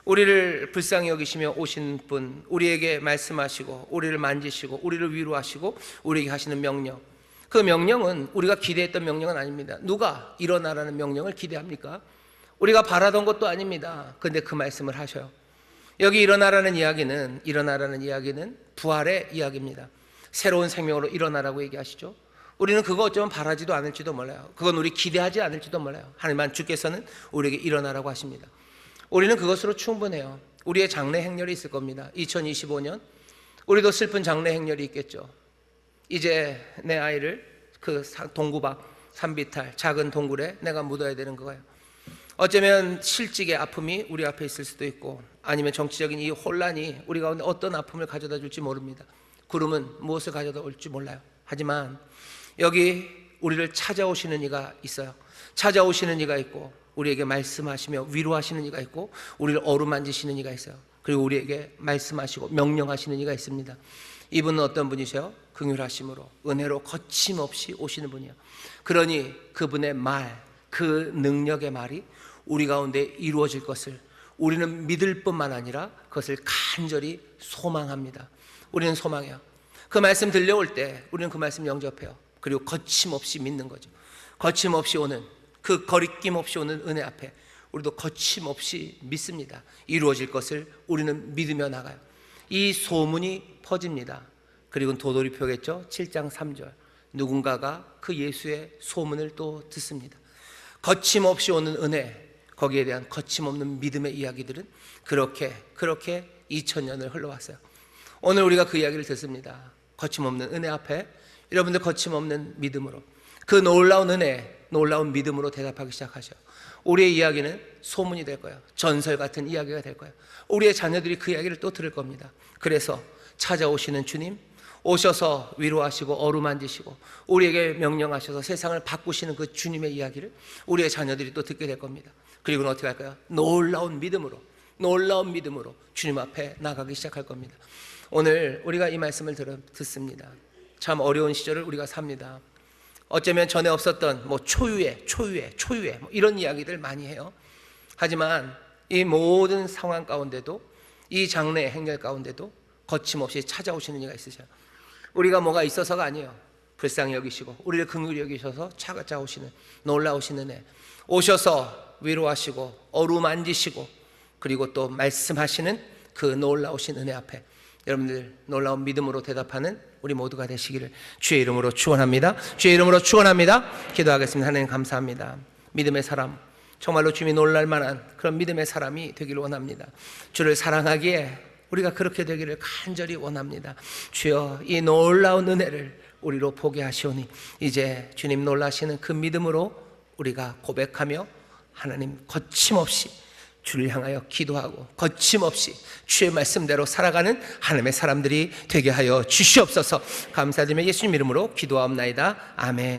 우리를 불쌍히 여기시며 오신 분, 우리에게 말씀하시고 우리를 만지시고 우리를 위로하시고 우리에게 하시는 명령, 그 명령은 우리가 기대했던 명령은 아닙니다. 누가 일어나라는 명령을 기대합니까? 우리가 바라던 것도 아닙니다. 근데 그 말씀을 하셔요. 여기 일어나라는 이야기는 부활의 이야기입니다. 새로운 생명으로 일어나라고 얘기하시죠. 우리는 그거 어쩌면 바라지도 않을지도 몰라요. 그건 우리 기대하지 않을지도 몰라요. 하지만 주께서는 우리에게 일어나라고 하십니다. 우리는 그것으로 충분해요. 우리의 장래 행렬이 있을 겁니다. 2025년 우리도 슬픈 장래 행렬이 있겠죠. 이제 내 아이를 그 동구박 산비탈 작은 동굴에 내가 묻어야 되는 거예요. 어쩌면 실직의 아픔이 우리 앞에 있을 수도 있고, 아니면 정치적인 이 혼란이 우리 가운데 어떤 아픔을 가져다 줄지 모릅니다. 구름은 무엇을 가져다 올지 몰라요. 하지만 여기 우리를 찾아오시는 이가 있어요. 찾아오시는 이가 있고 우리에게 말씀하시며 위로하시는 이가 있고 우리를 어루만지시는 이가 있어요. 그리고 우리에게 말씀하시고 명령하시는 이가 있습니다. 이분은 어떤 분이세요? 긍휼하심으로 은혜로 거침없이 오시는 분이에요. 그러니 그분의 말, 그 능력의 말이 우리 가운데 이루어질 것을 우리는 믿을 뿐만 아니라 그것을 간절히 소망합니다. 우리는 소망해요. 그 말씀 들려올 때 우리는 그 말씀 영접해요. 그리고 거침없이 믿는 거죠. 거침없이 오는, 그 거리낌 없이 오는 은혜 앞에 우리도 거침없이 믿습니다. 이루어질 것을 우리는 믿으며 나가요. 이 소문이 퍼집니다. 그리고 도돌이표겠죠. 7장 3절 누군가가 그 예수의 소문을 또 듣습니다. 거침없이 오는 은혜, 거기에 대한 거침없는 믿음의 이야기들은 그렇게 2000년을 흘러왔어요. 오늘 우리가 그 이야기를 듣습니다. 거침없는 은혜 앞에 여러분들 거침없는 믿음으로, 그 놀라운 은혜, 놀라운 믿음으로 대답하기 시작하죠. 우리의 이야기는 소문이 될 거예요. 전설 같은 이야기가 될 거예요. 우리의 자녀들이 그 이야기를 또 들을 겁니다. 그래서 찾아오시는 주님, 오셔서 위로하시고 어루만지시고 우리에게 명령하셔서 세상을 바꾸시는 그 주님의 이야기를 우리의 자녀들이 또 듣게 될 겁니다. 그리고는 어떻게 할까요? 놀라운 믿음으로 주님 앞에 나가기 시작할 겁니다. 오늘 우리가 이 말씀을 듣습니다. 참 어려운 시절을 우리가 삽니다. 어쩌면 전에 없었던 초유의 이런 이야기들 많이 해요. 하지만 이 모든 상황 가운데도, 이 장래의 행렬 가운데도 거침없이 찾아오시는 이가 있으셔요. 우리가 뭐가 있어서가 아니에요. 불쌍히 여기시고 우리를 긍휼히 여기셔서 찾아오시는 놀라우신 은혜, 오셔서 위로하시고 어루만지시고 그리고 또 말씀하시는 그 놀라우신 은혜 앞에 여러분들 놀라운 믿음으로 대답하는 우리 모두가 되시기를 주의 이름으로 축원합니다. 주의 이름으로 축원합니다. 기도하겠습니다. 하나님 감사합니다. 믿음의 사람, 정말로 주님이 놀랄 만한 그런 믿음의 사람이 되기를 원합니다. 주를 사랑하기에 우리가 그렇게 되기를 간절히 원합니다. 주여, 이 놀라운 은혜를 우리로 보게 하시오니 이제 주님 놀라시는 그 믿음으로 우리가 고백하며 하나님 거침없이 주를 향하여 기도하고 거침없이 주의 말씀대로 살아가는 하나님의 사람들이 되게 하여 주시옵소서. 감사드리며 예수님 이름으로 기도하옵나이다. 아멘.